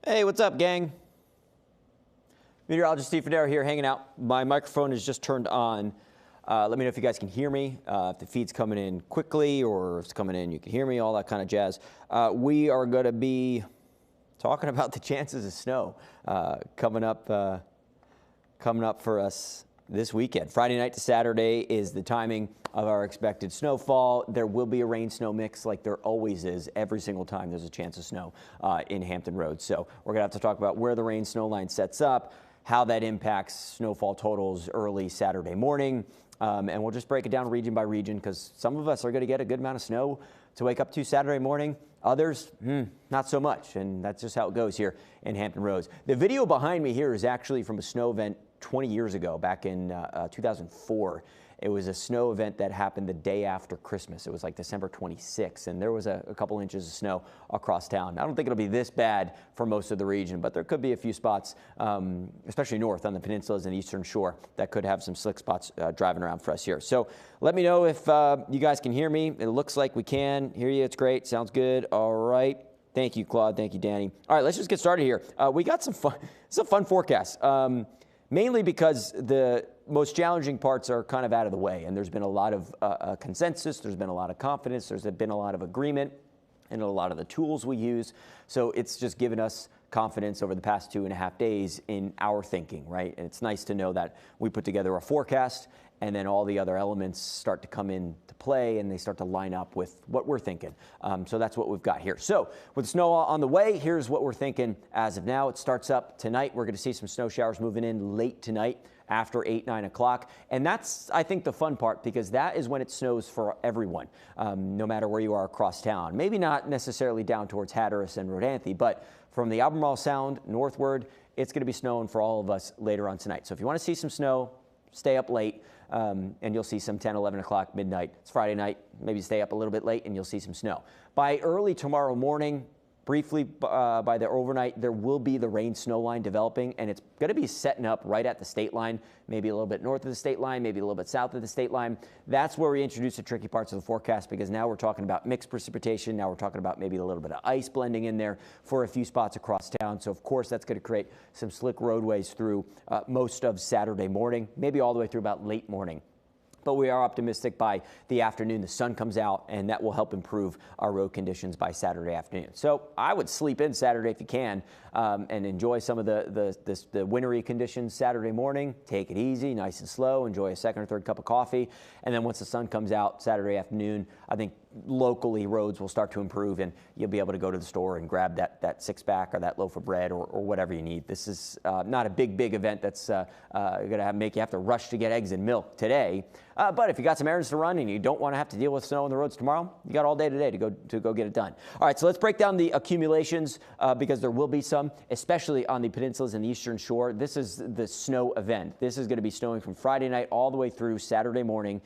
Hey, what's up, gang? Meteorologist Steve FUNDARO here, hanging out. My microphone is just turned on. Let me know if you guys can hear me, if the feed's coming in quickly or if it's coming in, you can hear me, all that kind of jazz. We are going to be talking about the chances of snow coming up for us this weekend. Friday night to Saturday is the timing of our expected snowfall. There will be a rain-snow mix like there always is. Every single time there's a chance of snow in Hampton Roads. So we're going to have to talk about where the rain-snow line sets up, how that impacts snowfall totals early Saturday morning. And we'll just break it down region by region because some of us are going to get a good amount of snow to wake up to Saturday morning. Others, not so much. And that's just how it goes here in Hampton Roads. The video behind me here is actually from a snow event 20 years ago, back in 2004. It was a snow event that happened the day after Christmas. It was like December 26th, and there was a couple inches of snow across town. I don't think it'll be this bad for most of the region, but there could be a few spots, especially north on the peninsulas and eastern shore, that could have some slick spots driving around for us here. So let me know if you guys can hear me. It looks like we can hear you. It's great. Sounds good. All right. Thank you, Claude. Thank you, Danny. All right, let's just get started here. We got some fun. It's a fun forecast. Mainly because the most challenging parts are kind of out of the way, and there's been a lot of consensus, there's been a lot of confidence, there's been a lot of agreement, and a lot of the tools we use. So it's just given us confidence over the past 2.5 days in our thinking, right? And it's nice to know that we put together a forecast and then all the other elements start to come into play and they start to line up with what we're thinking. So that's what we've got here. So with snow on the way, here's what we're thinking as of now. It starts up tonight. We're going to see some snow showers moving in late tonight after 8, 9 o'clock. And that's, I think, the fun part because that is when it snows for everyone, no matter where you are across town. Maybe not necessarily down towards Hatteras and Rodanthe, but from the Albemarle Sound northward, it's going to be snowing for all of us later on tonight. So if you want to see some snow, stay up late. And you'll see some 10, 11 o'clock, midnight. It's Friday night. Maybe stay up a little bit late and you'll see some snow. By early tomorrow morning, briefly by the overnight, there will be the rain-snow line developing, and it's going to be setting up right at the state line, maybe a little bit north of the state line, maybe a little bit south of the state line. That's where we introduce the tricky parts of the forecast because now we're talking about mixed precipitation. Now we're talking about maybe a little bit of ice blending in there for a few spots across town. So, of course, that's going to create some slick roadways through most of Saturday morning, maybe all the way through about late morning. But we are optimistic by the afternoon the sun comes out, and that will help improve our road conditions by Saturday afternoon. So I would sleep in Saturday if you can and enjoy some of the wintry conditions Saturday morning. Take it easy, nice and slow. Enjoy a second or third cup of coffee. And then once the sun comes out Saturday afternoon, I think locally roads will start to improve and you'll be able to go to the store and grab that six-pack or that loaf of bread or whatever you need. This is not a big event that's going to make you have to rush to get eggs and milk today. But if you got some errands to run and you don't want to have to deal with snow on the roads tomorrow, you got all day today to go get it done. All right, so let's break down the accumulations because there will be some, especially on the peninsulas and the eastern shore. This is the snow event. This is going to be snowing from Friday night all the way through Saturday morning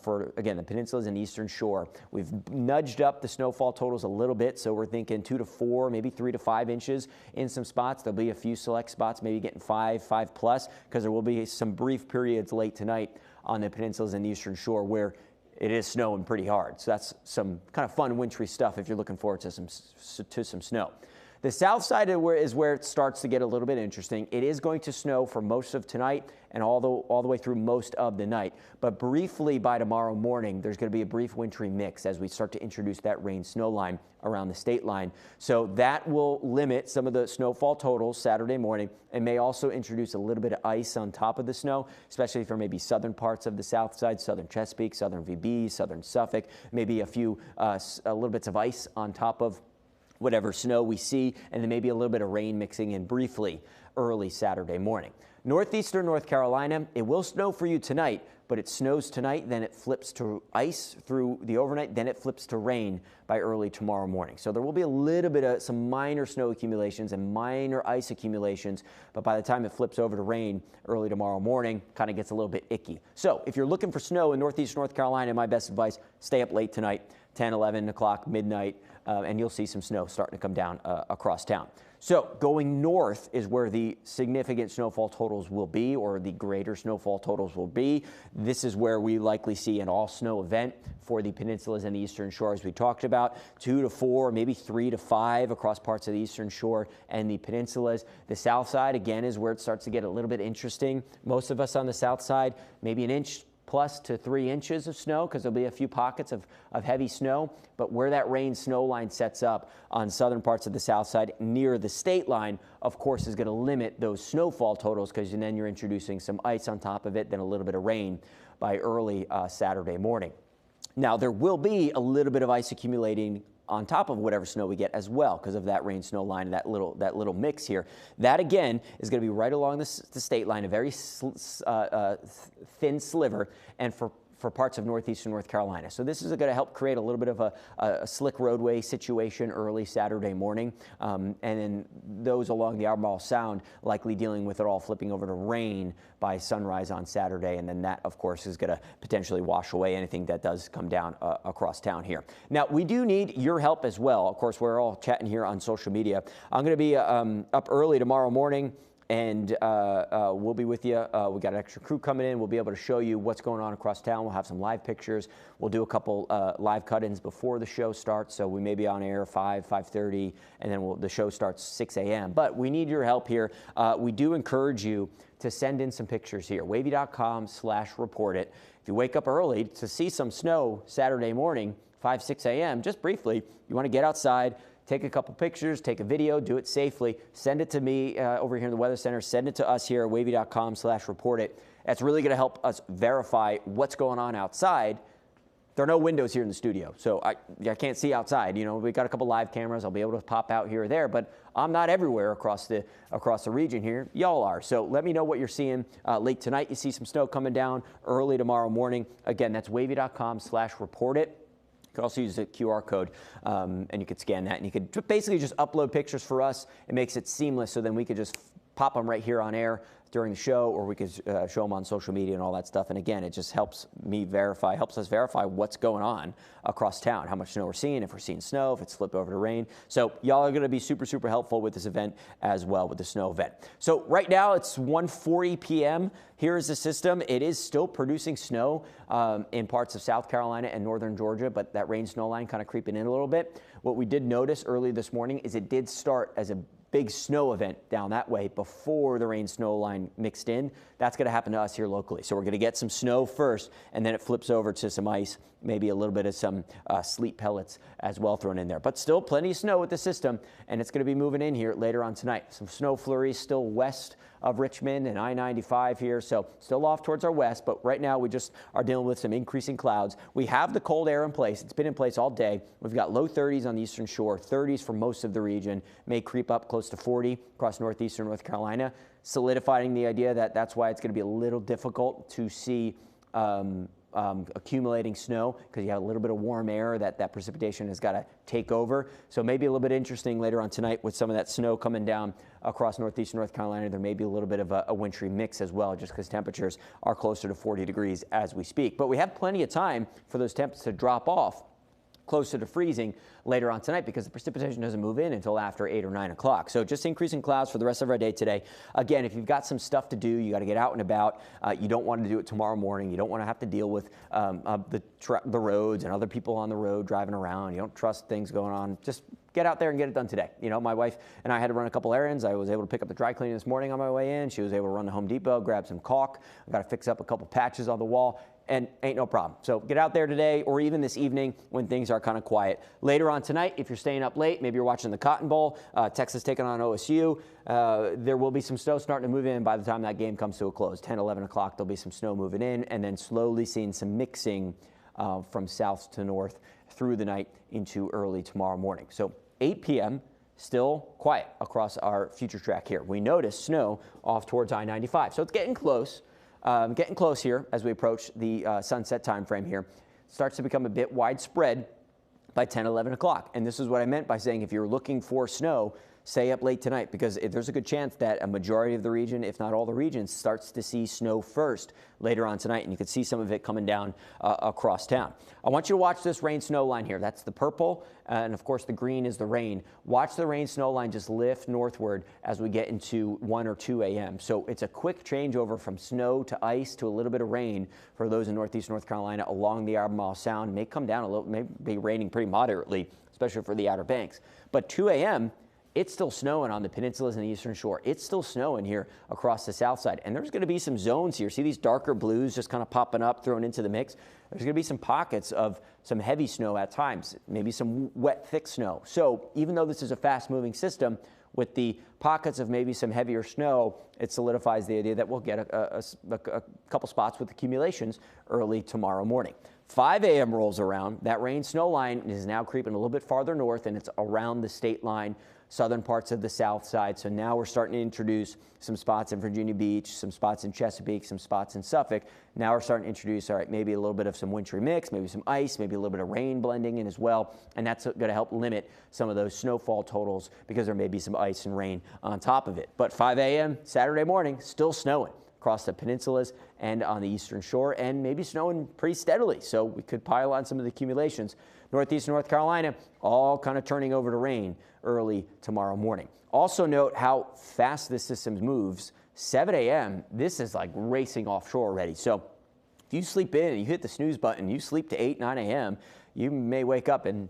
for, again, the peninsulas and eastern shore. We've nudged up the snowfall totals a little bit, so we're thinking 2 to 4, maybe 3 to 5 inches in some spots. There'll be a few select spots, maybe getting 5 plus, because there will be some brief periods late tonight on the peninsulas and the eastern shore where it is snowing pretty hard. So that's some kind of fun wintry stuff if you're looking forward to some snow. The south side is where it starts to get a little bit interesting. It is going to snow for most of tonight and all the way through most of the night. But briefly by tomorrow morning, there's going to be a brief wintry mix as we start to introduce that rain-snow line around the state line. So that will limit some of the snowfall totals Saturday morning and may also introduce a little bit of ice on top of the snow, especially for maybe southern parts of the south side, southern Chesapeake, southern VB, southern Suffolk, maybe a little bits of ice on top of whatever snow we see, and then maybe a little bit of rain mixing in briefly early Saturday morning. Northeastern North Carolina, it will snow for you tonight, but it snows tonight, then it flips to ice through the overnight, then it flips to rain by early tomorrow morning. So there will be a little bit of some minor snow accumulations and minor ice accumulations, but by the time it flips over to rain early tomorrow morning, kind of gets a little bit icky. So if you're looking for snow in Northeast North Carolina, my best advice, stay up late tonight. 10, 11 o'clock, midnight, and you'll see some snow starting to come down across town. So going north is where the significant snowfall totals will be, or the greater snowfall totals will be. This is where we likely see an all-snow event for the peninsulas and the eastern shore, as we talked about. 2 to 4, maybe 3 to 5 across parts of the eastern shore and the peninsulas. The south side, again, is where it starts to get a little bit interesting. Most of us on the south side, maybe an inch plus to 3 inches of snow, because there'll be a few pockets of heavy snow. But where that rain snow line sets up on southern parts of the south side near the state line, of course, is going to limit those snowfall totals, because then you're introducing some ice on top of it, then a little bit of rain by early Saturday morning. Now, there will be a little bit of ice accumulating on top of whatever snow we get as well, because of that rain snow line and that little mix here. That again is going to be right along the state line, a very thin sliver, and for parts of northeastern North Carolina. So this is going to help create a little bit of a slick roadway situation early Saturday morning. And then those along the Albemarle Sound likely dealing with it all flipping over to rain by sunrise on Saturday. And then that, of course, is going to potentially wash away anything that does come down across town here. Now, we do need your help as well. Of course, we're all chatting here on social media. I'm going to be up early tomorrow morning, and we'll be with you. We got an extra crew coming in. We'll be able to show you what's going on across town. We'll have some live pictures. We'll do a couple live cut-ins before the show starts. So we may be on air 5:30, and then the show starts 6 a.m. But we need your help here. We do encourage you to send in some pictures here. Wavy.com/reportit. If you wake up early to see some snow Saturday morning, 6 a.m., just briefly, you want to get outside, take a couple pictures, take a video, do it safely, send it to me over here in the Weather Center, send it to us here at wavy.com/reportit. That's really going to help us verify what's going on outside. There are no windows here in the studio, so I can't see outside. You know, we got a couple live cameras. I'll be able to pop out here or there, but I'm not everywhere across the region here. Y'all are. So let me know what you're seeing late tonight. You see some snow coming down early tomorrow morning. Again, that's wavy.com/reportit. You can also use the QR code, and you could scan that, and you could basically just upload pictures for us. It makes it seamless, so then we could just pop them right here on air during the show, or we could show them on social media and all that stuff. And again, it just helps us verify what's going on across town, how much snow we're seeing, if we're seeing snow, if it's flipped over to rain. So y'all are going to be super, super helpful with this event as well, with the snow event. So right now it's 1:40 p.m. Here is the system. It is still producing snow in parts of South Carolina and northern Georgia, but that rain snow line kind of creeping in a little bit. What we did notice early this morning is it did start as a big snow event down that way before the rain snow line mixed in. That's going to happen to us here locally. So we're going to get some snow first, and then it flips over to some ice, maybe a little bit of some sleet pellets as well thrown in there. But still plenty of snow with the system, and it's going to be moving in here later on tonight. Some snow flurries still west of Richmond and I-95 here, so still off towards our west, but right now we just are dealing with some increasing clouds. We have the cold air in place. It's been in place all day. We've got low 30s on the eastern shore, 30s for most of the region, may creep up close to 40 across northeastern North Carolina, solidifying the idea that that's why it's going to be a little difficult to see accumulating snow, because you have a little bit of warm air that precipitation has got to take over. So maybe a little bit interesting later on tonight with some of that snow coming down across northeastern North Carolina. There may be a little bit of a wintry mix as well, just because temperatures are closer to 40 degrees as we speak. But we have plenty of time for those temps to drop off closer to freezing later on tonight, because the precipitation doesn't move in until after 8 or 9 o'clock. So just increasing clouds for the rest of our day today. Again, if you've got some stuff to do, you got to get out and about. You don't want to do it tomorrow morning. You don't want to have to deal with the roads and other people on the road driving around. You don't trust things going on. Just get out there and get it done today. You know, my wife and I had to run a couple errands. I was able to pick up the dry cleaning this morning on my way in. She was able to run to Home Depot, grab some caulk. I got to fix up a couple patches on the wall, and ain't no problem. So get out there today, or even this evening when things are kind of quiet. Later on tonight, if you're staying up late, maybe you're watching the Cotton Bowl, Texas taking on OSU, there will be some snow starting to move in by the time that game comes to a close. 10, 11 o'clock, there'll be some snow moving in, and then slowly seeing some mixing from south to north through the night into early tomorrow morning. So 8 p.m., still quiet across our future track here. We notice snow off towards I-95, so it's getting close. Getting close here as we approach the sunset time frame here. Starts to become a bit widespread by 10, 11 o'clock. And this is what I meant by saying if you're looking for snow stay up late tonight, because there's a good chance that a majority of the region, if not all the regions, starts to see snow first later on tonight, and you can see some of it coming down across town. I want you to watch this rain snow line here. That's the purple, and of course the green is the rain. Watch the rain snow line just lift northward as we get into 1 or 2 a.m. So it's a quick changeover from snow to ice to a little bit of rain for those in northeast North Carolina along the Albemarle Sound. It may come down a little, may be raining pretty moderately, especially for the Outer Banks. But 2 a.m., it's still snowing on the peninsulas and the eastern shore. It's still snowing here across the south side. And there's going to be some zones here. See these darker blues just kind of popping up, thrown into the mix? There's going to be some pockets of some heavy snow at times, maybe some wet, thick snow. So even though this is a fast-moving system, with the pockets of maybe some heavier snow, it solidifies the idea that we'll get a couple spots with accumulations early tomorrow morning. 5 a.m. rolls around. That rain snow line is now creeping a little bit farther north, and it's around the state line, southern parts of the south side. So now we're starting to introduce some spots in Virginia Beach, some spots in Chesapeake, some spots in Suffolk. Now we're starting to introduce, all right, maybe a little bit of some wintry mix, maybe some ice, maybe a little bit of rain blending in as well. And that's going to help limit some of those snowfall totals, because there may be some ice and rain on top of it. But 5 a.m. Saturday morning, still snowing across the peninsulas and on the eastern shore, and maybe snowing pretty steadily. So we could pile on some of the accumulations. Northeast North Carolina, all kind of turning over to rain early tomorrow morning. Also note how fast this system moves. 7 a.m., this is like racing offshore already. So if you sleep in and you hit the snooze button, you sleep to 8, 9 a.m., you may wake up and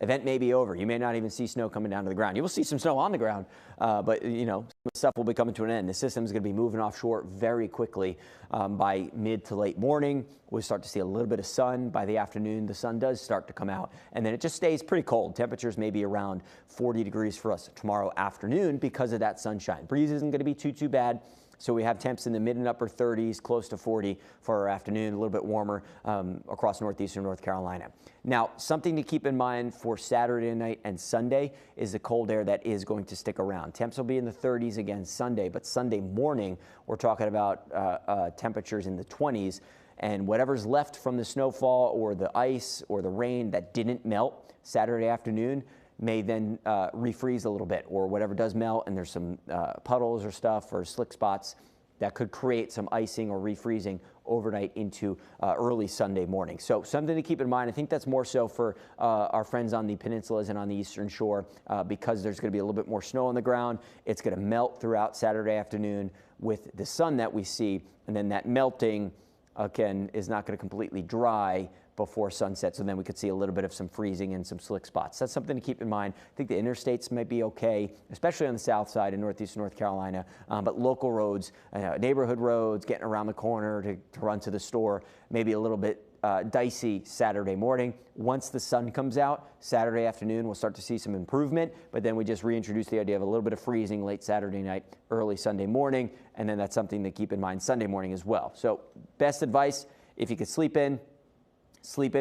event may be over. You may not even see snow coming down to the ground. You will see some snow on the ground, but you know, some stuff will be coming to an end. The system is going to be moving offshore very quickly. By mid to late morning, we'll start to see a little bit of sun. By the afternoon, the sun does start to come out, and then it just stays pretty cold. Temperatures may be around 40 degrees for us tomorrow afternoon because of that sunshine. Breeze isn't going to be too bad. So we have temps in the mid and upper 30s, close to 40 for our afternoon, a little bit warmer across northeastern North Carolina. Now, something to keep in mind for Saturday night and Sunday is the cold air that is going to stick around. Temps will be in the 30s again Sunday, but Sunday morning, we're talking about temperatures in the 20s. And whatever's left from the snowfall or the ice or the rain that didn't melt Saturday afternoon may then refreeze a little bit, or whatever does melt, and there's some puddles or stuff or slick spots that could create some icing or refreezing overnight into early Sunday morning. So something to keep in mind. I think that's more so for our friends on the peninsulas and on the eastern shore, because there's going to be a little bit more snow on the ground. It's going to melt throughout Saturday afternoon with the sun that we see, and then that melting, again, is not going to completely dry before sunset, so then we could see a little bit of some freezing and some slick spots. That's something to keep in mind. I think the interstates might be okay, especially on the south side in northeast North Carolina, but local roads, neighborhood roads, getting around the corner to run to the store, maybe a little bit dicey Saturday morning. Once the sun comes out, Saturday afternoon, we'll start to see some improvement, but then we just reintroduce the idea of a little bit of freezing late Saturday night, early Sunday morning, and then that's something to keep in mind Sunday morning as well. So best advice, if you could sleep in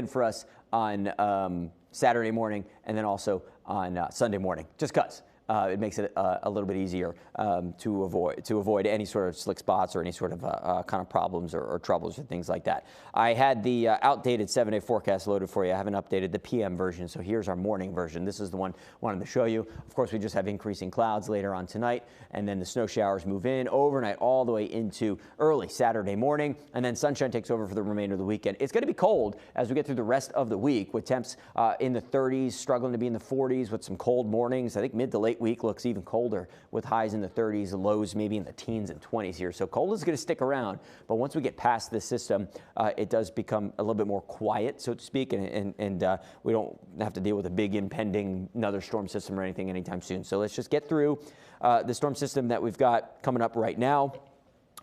for us on Saturday morning, and then also on Sunday morning, just because it makes it a little bit easier to avoid any sort of slick spots or any sort of kind of problems or troubles or things like that. I had the outdated 7-day forecast loaded for you. I haven't updated the PM version, so here's our morning version. This is the one I wanted to show you. Of course, we just have increasing clouds later on tonight, and then the snow showers move in overnight all the way into early Saturday morning, and then sunshine takes over for the remainder of the weekend. It's going to be cold as we get through the rest of the week, with temps in the 30s, struggling to be in the 40s with some cold mornings. I think mid to late week looks even colder, with highs in the 30s, lows maybe in the teens and 20s here. So cold is going to stick around, but once we get past this system, it does become a little bit more quiet, so to speak, and we don't have to deal with a big impending another storm system or anything anytime soon. So let's just get through the storm system that we've got coming up right now.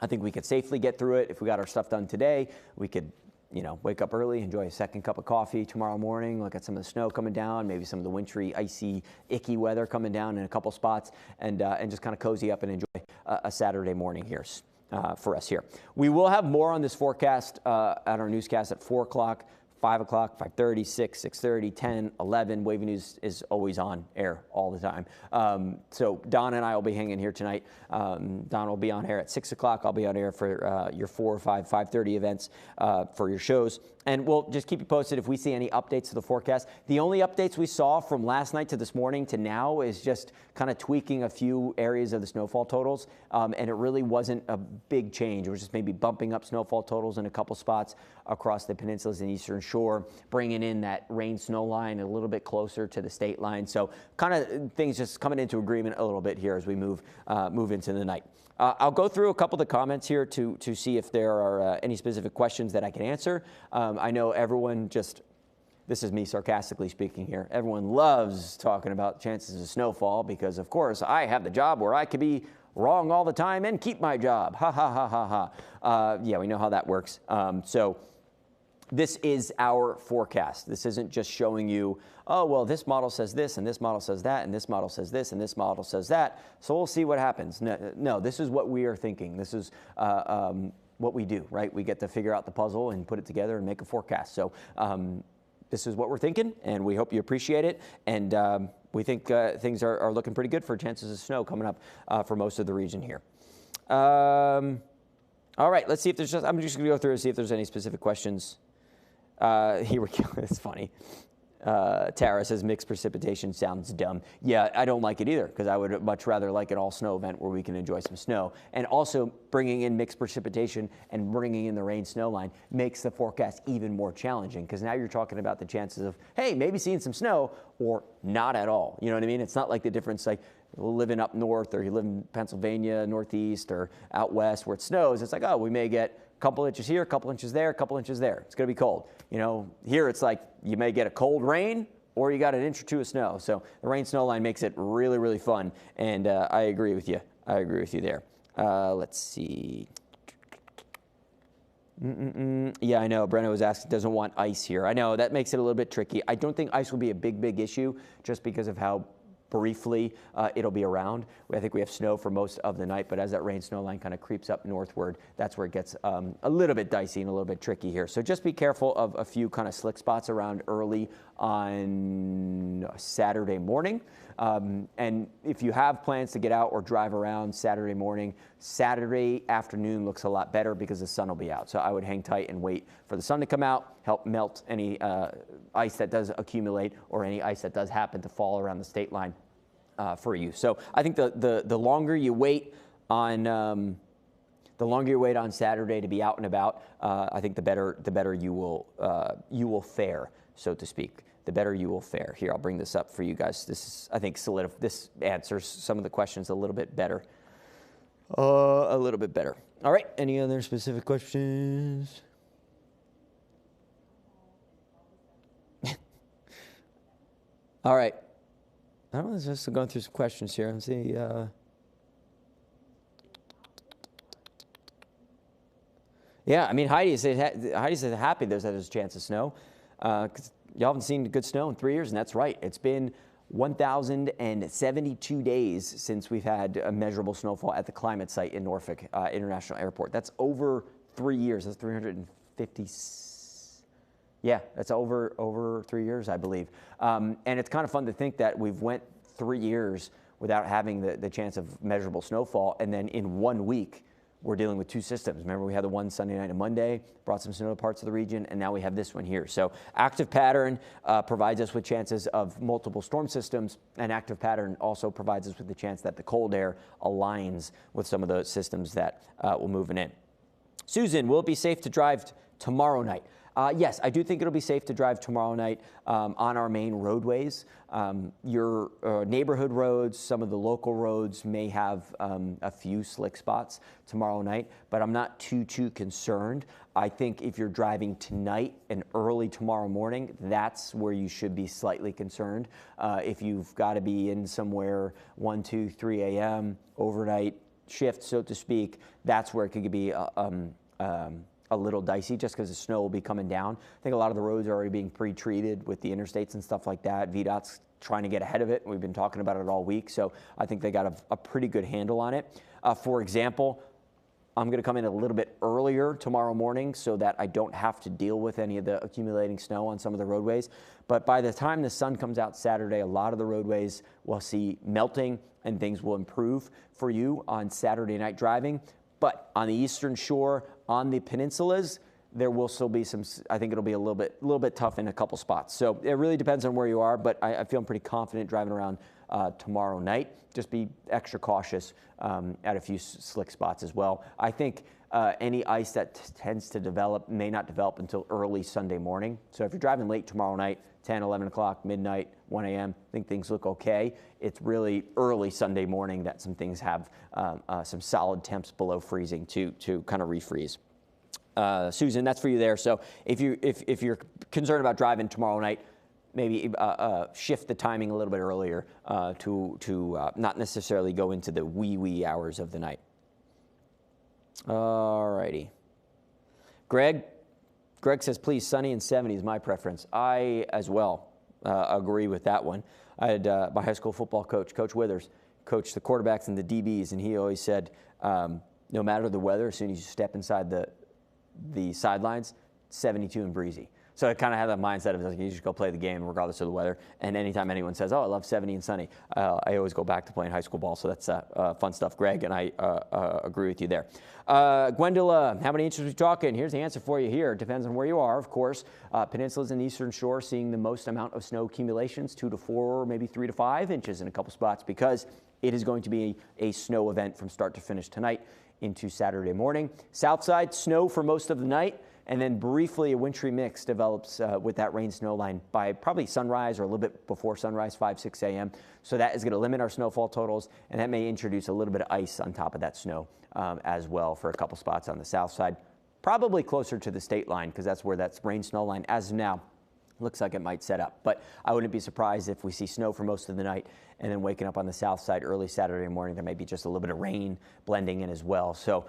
I think we could safely get through it. If we got our stuff done today, we could, you know, wake up early, enjoy a second cup of coffee tomorrow morning, look at some of the snow coming down, maybe some of the wintry, icy, icky weather coming down in a couple spots, and just kind of cozy up and enjoy a Saturday morning here for us here. We will have more on this forecast at our newscast at 4 o'clock, 5 o'clock, 5:30, 6, 6:30, 10, 11. WAVY News is always on air all the time. So Don and I will be hanging here tonight. Don will be on air at 6 o'clock. I'll be on air for your 4 or 5, 5:30 events for your shows. And we'll just keep you posted if we see any updates to the forecast. The only updates we saw from last night to this morning to now is just kind of tweaking a few areas of the snowfall totals. And it really wasn't a big change. It was just maybe bumping up snowfall totals in a couple spots across the peninsulas and eastern shore, bringing in that rain snow line a little bit closer to the state line. So kind of things just coming into agreement a little bit here as we move into the night. I'll go through a couple of the comments here to see if there are any specific questions that I can answer. I know everyone this is me sarcastically speaking here, everyone loves talking about chances of snowfall because, of course, I have the job where I could be wrong all the time and keep my job. Ha, ha, ha, ha, ha. Yeah, we know how that works. So this is our forecast. This isn't just showing you, oh, well, this model says this, and this model says that, and this model says this, and this model says that, so we'll see what happens. No, this is what we are thinking. This is what we do, right? We get to figure out the puzzle and put it together and make a forecast. So this is what we're thinking, and we hope you appreciate it. And we think things are looking pretty good for chances of snow coming up for most of the region here. All right, let's see if there's I'm just going to go through and see if there's any specific questions. Here we go. It's funny. Tara says mixed precipitation sounds dumb. Yeah, I don't like it either because I would much rather like an all snow event where we can enjoy some snow. And also bringing in mixed precipitation and bringing in the rain snow line makes the forecast even more challenging because now you're talking about the chances of, hey, maybe seeing some snow or not at all. You know what I mean? It's not like the difference like living up north or you live in Pennsylvania, Northeast or out west where it snows. It's like, oh, we may get a couple inches here, a couple inches there, a couple inches there. It's going to be cold. You know, here it's like you may get a cold rain or you got an inch or two of snow. So the rain snow line makes it really, really fun. And I agree with you. I agree with you there. Let's see. Yeah, I know. Brenna was asking, doesn't want ice here. I know that makes it a little bit tricky. I don't think ice will be a big issue just because of how briefly it'll be around. I think we have snow for most of the night, but as that rain snow line kind of creeps up northward, that's where it gets a little bit dicey and a little bit tricky here. So just be careful of a few kind of slick spots around early on Saturday morning. And if you have plans to get out or drive around Saturday morning, Saturday afternoon looks a lot better because the sun will be out. So I would hang tight and wait for the sun to come out, help melt any ice that does accumulate or any ice that does happen to fall around the state line for you. So I think the longer you wait on Saturday to be out and about, I think the better you will fare, so to speak. The better you will fare. Here, I'll bring this up for you guys. This is, I think, this answers some of the questions a little bit better. A little bit better. All right. Any other specific questions? All right. I don't know. Just going through some questions here and see. Yeah, I mean, Heidi says happy there's a chance of snow. 'Cause y'all haven't seen good snow in 3 years, and that's right. It's been 1,072 days since we've had a measurable snowfall at the climate site in Norfolk International Airport. That's over 3 years. That's 350. Yeah, that's over 3 years, I believe. And it's kind of fun to think that we've went 3 years without having the chance of measurable snowfall, and then in 1 week, we're dealing with two systems. Remember, we had the one Sunday night and Monday, brought some snow to parts of the region, and now we have this one here. So active pattern provides us with chances of multiple storm systems, and active pattern also provides us with the chance that the cold air aligns with some of the systems that will move in. Susan, will it be safe to drive tomorrow night? Yes, I do think it'll be safe to drive tomorrow night on our main roadways. Your neighborhood roads, some of the local roads may have a few slick spots tomorrow night, but I'm not too concerned. I think if you're driving tonight and early tomorrow morning, that's where you should be slightly concerned. If you've got to be in somewhere 1, 2, 3 a.m., overnight shift, so to speak, that's where it could be a little dicey just because the snow will be coming down. I think a lot of the roads are already being pre-treated with the interstates and stuff like that. VDOT's trying to get ahead of it. We've been talking about it all week, so I think they got a pretty good handle on it. For example, I'm going to come in a little bit earlier tomorrow morning so that I don't have to deal with any of the accumulating snow on some of the roadways. But by the time the sun comes out Saturday, a lot of the roadways will see melting and things will improve for you on Saturday night driving. But on the eastern shore, on the peninsulas, there will still be some, I think it'll be a little bit tough in a couple spots. So it really depends on where you are, but I feel pretty confident driving around tomorrow night. Just be extra cautious at a few slick spots as well. I think any ice that tends to develop may not develop until early Sunday morning. So if you're driving late tomorrow night, 10, 11 o'clock, midnight, 1 a.m., I think things look okay. It's really early Sunday morning that some things have some solid temps below freezing to kind of refreeze. Susan, that's for you there. So if you're concerned about driving tomorrow night, maybe shift the timing a little bit earlier to not necessarily go into the wee hours of the night. All righty. Greg says, please, sunny and 70 is my preference. I, as well, agree with that one. I had my high school football coach, Coach Withers, coached the quarterbacks and the DBs, and he always said, no matter the weather, as soon as you step inside the sidelines, 72 and breezy. So I kind of have that mindset of like, you just go play the game regardless of the weather. And anytime anyone says, oh, I love 70 and sunny, I always go back to playing high school ball. So that's fun stuff, Greg, and I agree with you there. Gwendolyn, how many inches are we talking? Here's the answer for you here. It depends on where you are, of course. Peninsulas and the eastern shore seeing the most amount of snow accumulations, 2 to 4, maybe 3 to 5 inches in a couple spots, because it is going to be a snow event from start to finish tonight into Saturday morning. South side, snow for most of the night. And then briefly a wintry mix develops with that rain snow line by probably sunrise or a little bit before sunrise, 5, 6 a.m. So that is going to limit our snowfall totals, and that may introduce a little bit of ice on top of that snow as well for a couple spots on the south side. Probably closer to the state line because that's where that rain snow line as of now looks like it might set up. But I wouldn't be surprised if we see snow for most of the night and then waking up on the south side early Saturday morning, there may be just a little bit of rain blending in as well. So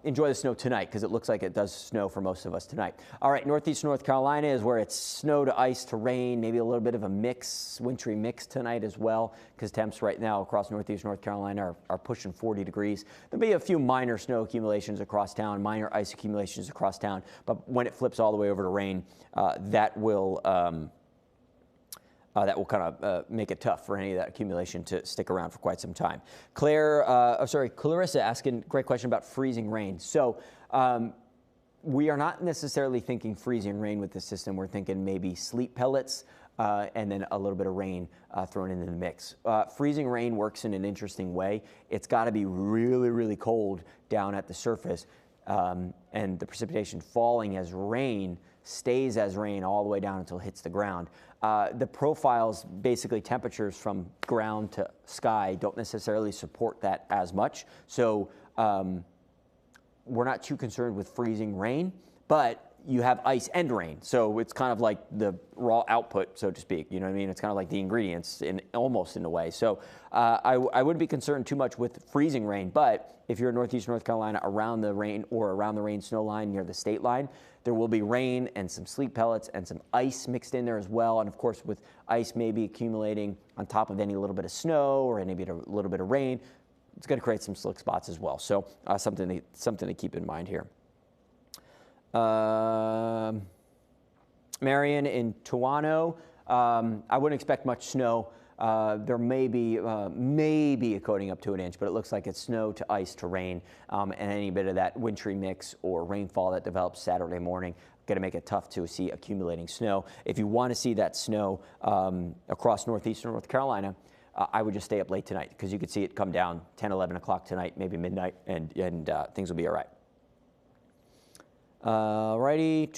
enjoy the snow tonight because it looks like it does snow for most of us tonight. All right, northeast North Carolina is where it's snow to ice to rain, maybe a little bit of a mix, wintry mix tonight as well because temps right now across northeast North Carolina are pushing 40 degrees. There'll be a few minor snow accumulations across town, minor ice accumulations across town, but when it flips all the way over to rain, that will kind of make it tough for any of that accumulation to stick around for quite some time. Clarissa asking, great question about freezing rain. So we are not necessarily thinking freezing rain with this system. We're thinking maybe sleet pellets and then a little bit of rain thrown into the mix. Freezing rain works in an interesting way. It's got to be really, really cold down at the surface, and the precipitation falling as rain stays as rain all the way down until it hits the ground. The profiles, basically temperatures from ground to sky, don't necessarily support that as much. So we're not too concerned with freezing rain, but you have ice and rain. So it's kind of like the raw output, so to speak. You know what I mean? It's kind of like the ingredients almost in a way. So I wouldn't be concerned too much with freezing rain, but if you're in northeast North Carolina around the rain or around the rain snow line near the state line, there will be rain and some sleet pellets and some ice mixed in there as well. And of course, with ice maybe accumulating on top of any little bit of snow or any little bit of rain, it's going to create some slick spots as well. So something to keep in mind here. Marion in Toano, I wouldn't expect much snow. There may be a coating up to an inch, but it looks like it's snow to ice to rain, and any bit of that wintry mix or rainfall that develops Saturday morning going to make it tough to see accumulating snow. If you want to see that snow across northeastern North Carolina, I would just stay up late tonight because you could see it come down 10, 11 o'clock tonight, maybe midnight, and things will be all right. Righty.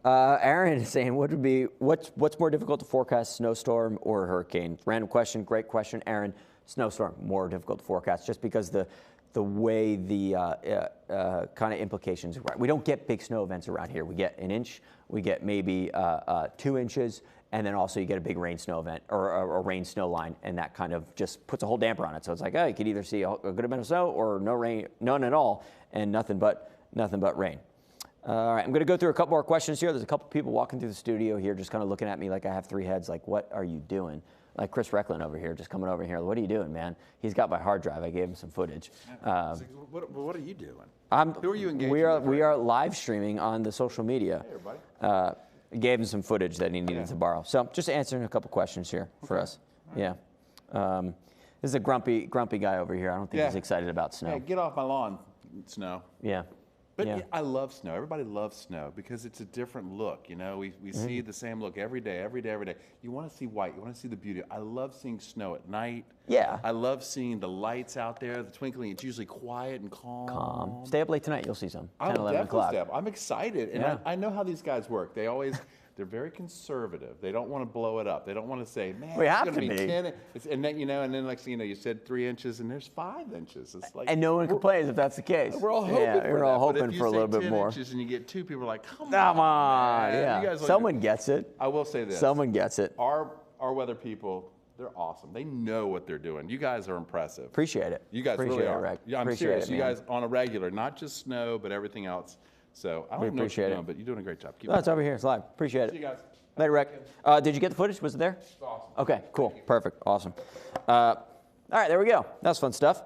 Aaron is saying, what's more difficult to forecast, snowstorm or hurricane? Random question, great question, Aaron. Snowstorm, more difficult to forecast, just because the way the kind of implications. We don't get big snow events around here. We get an inch, we get maybe 2 inches, and then also you get a big rain snow event or a rain snow line, and that kind of just puts a whole damper on it. So it's like, oh, you could either see a good amount of snow or no rain, none at all, and nothing but rain. All right, I'm going to go through a couple more questions here. There's a couple people walking through the studio here just kind of looking at me like I have 3 heads, like, what are you doing? Like Chris Recklin over here, just coming over here. What are you doing, man? He's got my hard drive. I gave him some footage. What are you doing? Who are you engaging with? We are live streaming on the social media. Hey, everybody. Gave him some footage that he needed to borrow. So just answering a couple questions here for us. Right. Yeah. This is a grumpy guy over here. I don't think he's excited about snow. Hey, get off my lawn, snow. Yeah. But yeah, I love snow. Everybody loves snow because it's a different look. You know, we see the same look every day, every day, every day. You want to see white. You want to see the beauty. I love seeing snow at night. Yeah. I love seeing the lights out there, the twinkling. It's usually quiet and calm. Stay up late tonight. You'll see some. 10, 11 definitely o'clock. Stay up. I'm excited. And I know how these guys work. They're very conservative. They don't want to blow it up. They don't want to say, man, we it's have going to be 10. And then, and then next thing you know, you said 3 inches and there's 5 inches. It's like, and no one complains if that's the case. We're all hoping we're all hoping for a little bit more. Inches and you get 2, people are like, come on. Man. Yeah. You guys Someone gets it. I will say this. Someone gets it. Our weather people, they're awesome. They know what they're doing. You guys are impressive. Appreciate it. You guys really are. Rick. Yeah, I'm serious. You guys on a regular, not just snow, but everything else. So I don't know what you're doing, but you're doing a great job. It's over here. It's live. Appreciate it. See you guys. Later, Rick. Did you get the footage? Was it there? It's awesome. Okay, cool. Perfect. Awesome. All right, there we go. That's fun stuff.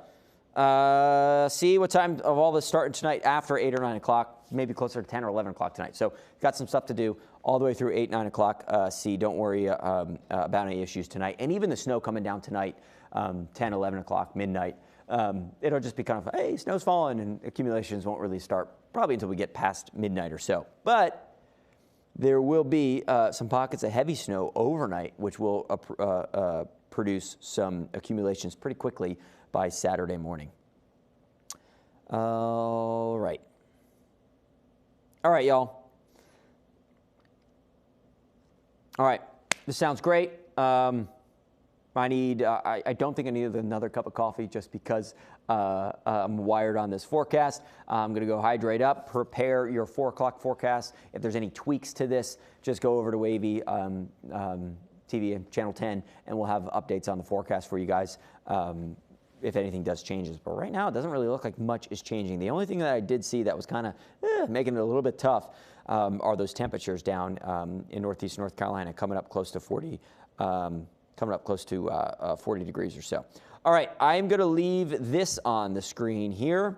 See what time of all this starting tonight after 8 or 9 o'clock, maybe closer to 10 or 11 o'clock tonight. So got some stuff to do all the way through 8, 9 o'clock. Don't worry about any issues tonight. And even the snow coming down tonight, 10, 11 o'clock, midnight, it'll just be kind of, hey, snow's falling, and accumulations won't really start probably until we get past midnight or so. But there will be some pockets of heavy snow overnight, which will produce some accumulations pretty quickly by Saturday morning. All right. All right, y'all. All right. This sounds great. I don't think I need another cup of coffee just because I'm wired on this forecast. I'm going to go hydrate up, prepare your 4 o'clock forecast. If there's any tweaks to this, just go over to WAVY TV and Channel 10, and we'll have updates on the forecast for you guys if anything does changes. But right now, it doesn't really look like much is changing. The only thing that I did see that was kind of making it a little bit tough are those temperatures down in northeast North Carolina, coming up close to 40 degrees or so. All right, I'm going to leave this on the screen here.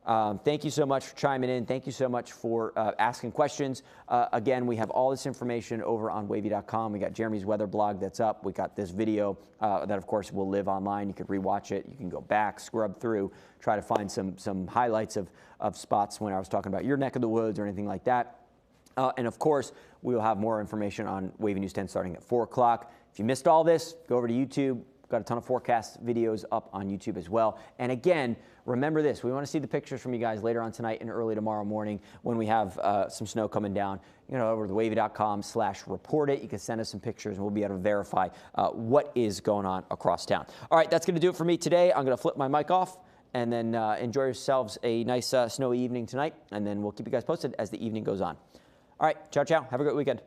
Thank you so much for chiming in. Thank you so much for asking questions. Again, we have all this information over on wavy.com. We got Jeremy's weather blog that's up. We got this video that, of course, will live online. You can rewatch it. You can go back, scrub through, try to find some highlights of spots when I was talking about your neck of the woods or anything like that. And, of course, we will have more information on WAVY News 10 starting at 4 o'clock. If you missed all this, go over to YouTube. Got a ton of forecast videos up on YouTube as well. And again, remember this, we want to see the pictures from you guys later on tonight and early tomorrow morning when we have some snow coming down. Over to wavy.com/report it. You can send us some pictures and we'll be able to verify what is going on across town. All right, that's going to do it for me today. I'm going to flip my mic off and then enjoy yourselves a nice snowy evening tonight. And then we'll keep you guys posted as the evening goes on. All right, ciao, ciao. Have a great weekend.